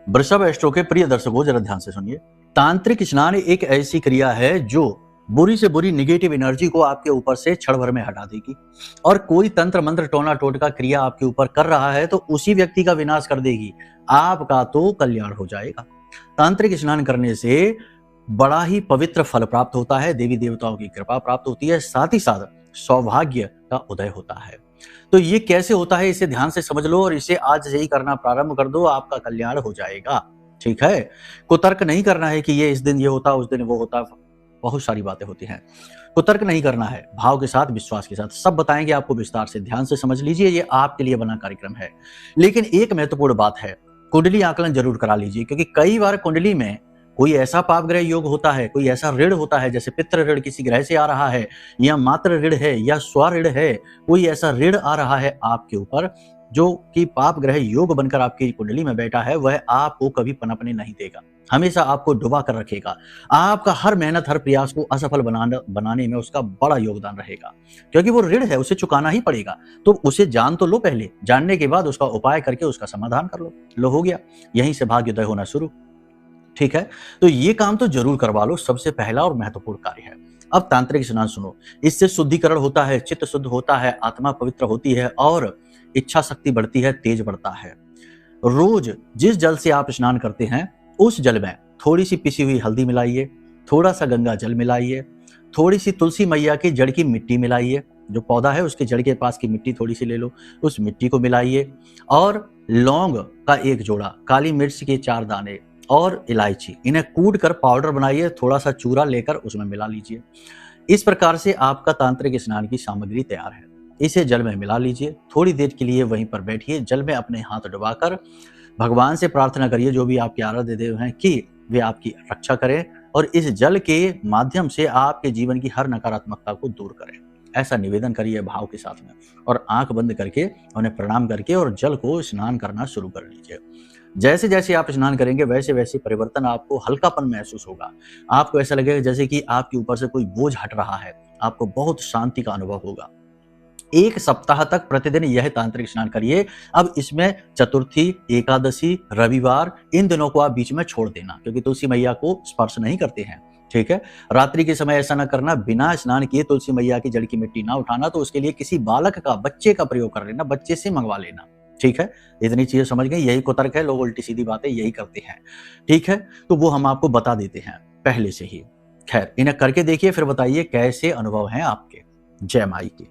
वृषभ एस्ट्रो के प्रिय दर्शकों, जरा ध्यान से सुनिए। तांत्रिक स्नान एक ऐसी क्रिया है जो बुरी से बुरी निगेटिव एनर्जी को आपके ऊपर से क्षण भर में हटा देगी। और कोई तंत्र मंत्र टोना टोटका क्रिया आपके ऊपर कर रहा है तो उसी व्यक्ति का विनाश कर देगी, आपका तो कल्याण हो जाएगा। तांत्रिक स्नान करने से बड़ा ही पवित्र फल प्राप्त होता है, देवी देवताओं की कृपा प्राप्त होती है, साथ ही साथ सौभाग्य का उदय होता है। तो ये कैसे होता है, इसे ध्यान से समझ लो और इसे आज से ही करना प्रारंभ कर दो, आपका कल्याण हो जाएगा। ठीक है, कुतर्क नहीं करना है कि ये इस दिन ये होता, उस दिन वो होता, बहुत सारी बातें होती हैं। कुतर्क नहीं करना है, भाव के साथ, विश्वास के साथ सब बताएंगे आपको विस्तार से। ध्यान से समझ लीजिए, ये आपके लिए बना कार्यक्रम है। लेकिन एक महत्वपूर्ण बात है, कुंडली आकलन जरूर करा लीजिए, क्योंकि कई बार कुंडली में कोई ऐसा पाप ग्रह योग होता है, कोई ऐसा ऋण होता है, जैसे पितृ ऋण किसी ग्रह से आ रहा है, या मातृ ऋण है, या स्व ऋण है, कोई ऐसा ऋण आ रहा है आपके ऊपर जो कि पाप ग्रह योग बनकर आपकी कुंडली में बैठा है, वह आपको कभी पनपने नहीं देगा, हमेशा आपको डुबा कर रखेगा। आपका हर मेहनत, हर प्रयास को असफल बनाने में उसका बड़ा योगदान रहेगा, क्योंकि वो ऋण है, उसे चुकाना ही पड़ेगा। तो उसे जान तो लो पहले, जानने के बाद उसका उपाय करके उसका समाधान कर लो हो गया, यहीं से भाग्योदय होना शुरू। ठीक है, तो ये काम तो जरूर करवा लो, सबसे पहला और महत्वपूर्ण कार्य है। अब तांत्रिक स्नान सुनो, इससे शुद्धिकरण होता है, चित्त शुद्ध होता है, आत्मा पवित्र होती है और इच्छा शक्ति बढ़ती है, तेज बढ़ता है। रोज जिस जल से आप स्नान करते हैं उस जल में थोड़ी सी पिसी हुई हल्दी मिलाइए, थोड़ा सा गंगा जल मिलाइए, थोड़ी सी तुलसी मैया की जड़ की मिट्टी मिलाइए, जो पौधा है उसके जड़ के पास की मिट्टी थोड़ी सी ले लो, उस मिट्टी को मिलाइए, और लौंग का एक जोड़ा, काली मिर्च के 4 दाने और इलायची, इन्हें कूट कर पाउडर बनाइए, थोड़ा सा चूरा लेकर उसमें मिला लीजिए। इस प्रकार से आपका तांत्रिक स्नान की सामग्री तैयार है। इसे जल में मिला लीजिए, थोड़ी देर के लिए वहीं पर बैठिए, जल में अपने हाथ डुबाकर भगवान से प्रार्थना करिए, जो भी आपके आराध्य देव हैं, कि वे आपकी रक्षा करें और इस जल के माध्यम से आपके जीवन की हर नकारात्मकता को दूर करें। ऐसा निवेदन करिए भाव के साथ में, और आंख बंद करके उन्हें प्रणाम करके और जल को स्नान करना शुरू कर लीजिए। जैसे जैसे आप स्नान करेंगे वैसे वैसे परिवर्तन, आपको हल्कापन महसूस होगा, आपको ऐसा लगेगा जैसे कि आपके ऊपर से कोई बोझ हट रहा है, आपको बहुत शांति का अनुभव होगा। 1 सप्ताह तक प्रतिदिन यह तांत्रिक स्नान करिए। अब इसमें चतुर्थी, एकादशी, रविवार, इन दिनों को आप बीच में छोड़ देना, क्योंकि तुलसी मैया को स्पर्श नहीं करते हैं। ठीक है, रात्रि के समय ऐसा ना करना, बिना स्नान किए तुलसी मैया की जड़ की मिट्टी ना उठाना, तो उसके लिए किसी बालक का, बच्चे का प्रयोग कर लेना, बच्चे से मंगवा लेना। ठीक है, इतनी चीजें समझ गए, यही कुतर्क है, लोग उल्टी सीधी बातें यही करते हैं। ठीक है, तो वो हम आपको बता देते हैं पहले से ही। खैर, इन्हें करके देखिए, फिर बताइए कैसे अनुभव हैं आपके। जय माई की।